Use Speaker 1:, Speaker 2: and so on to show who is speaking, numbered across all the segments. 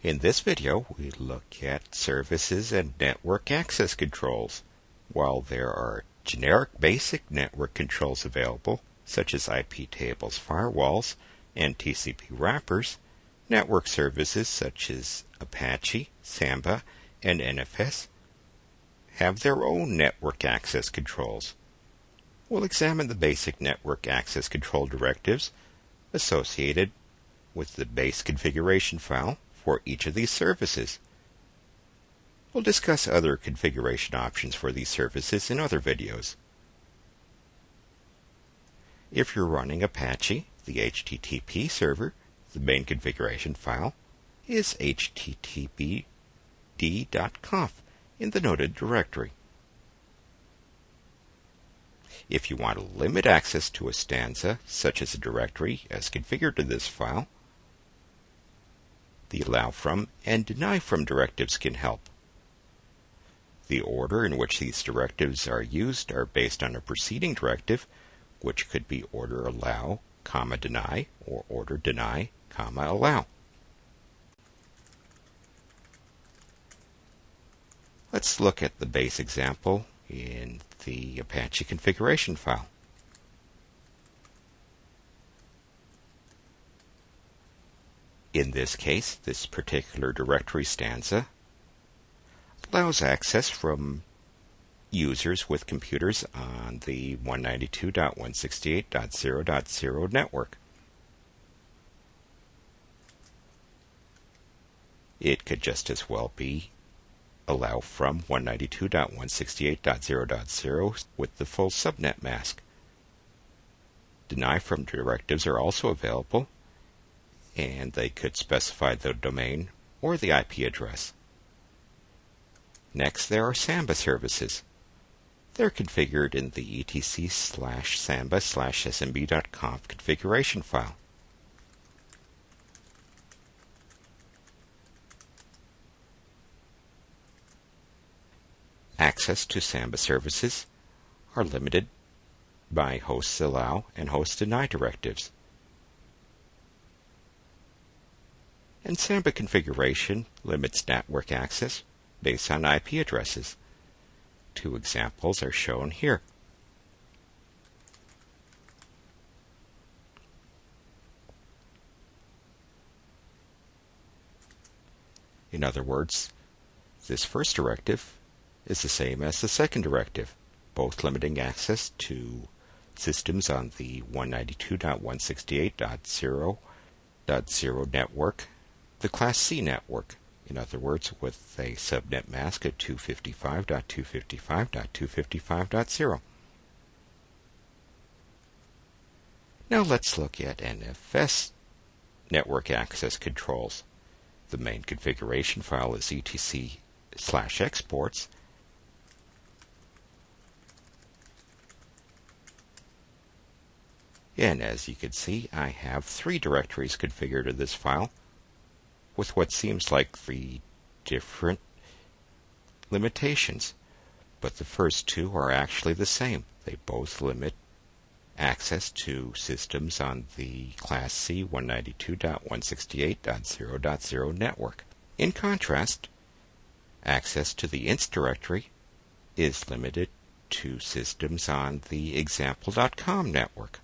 Speaker 1: In this video, we look at services and network access controls. While there are generic basic network controls available, such as IP tables, firewalls, and TCP wrappers, network services such as Apache, Samba, and NFS have their own network access controls. We'll examine the basic network access control directives associated with the base configuration file for each of these services. We'll discuss other configuration options for these services in other videos. If you're running Apache, the HTTP server, the main configuration file is httpd.conf in the noted directory. If you want to limit access to a stanza, such as a directory as configured in this file, the allow from and deny from directives can help. The order in which these directives are used are based on a preceding directive, which could be order allow, deny, or order deny, allow. Let's look at the base example in the Apache configuration file. In this case, this particular directory stanza allows access from users with computers on the 192.168.0.0 network. It could just as well be allow from 192.168.0.0 with the full subnet mask. Deny from directives are also available, and they could specify the domain or the IP address. Next, there are Samba services. They're configured in the etc/samba/smb.conf configuration file. Access to Samba services are limited by hosts allow and host deny directives. And Samba configuration limits network access based on IP addresses. Two examples are shown here. In other words, this first directive is the same as the second directive, both limiting access to systems on the 192.168.0.0 network, the Class C network, in other words, with a subnet mask at 255.255.255.0. Now let's look at NFS network access controls. The main configuration file is etc/exports, and as you can see, I have 3 directories configured in this file with what seems like 3 different limitations. But the first 2 are actually the same. They both limit access to systems on the Class C 192.168.0.0 network. In contrast, access to the inst directory is limited to systems on the example.com network.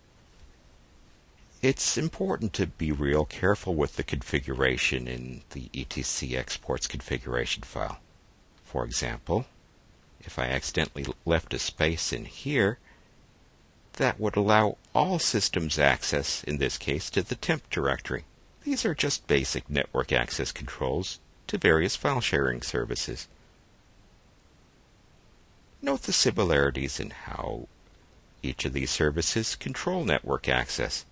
Speaker 1: It's important to be real careful with the configuration in the etc exports configuration file. For example, if I accidentally left a space in here, that would allow all systems access, in this case, to the temp directory. These are just basic network access controls to various file sharing services. Note the similarities in how each of these services control network access.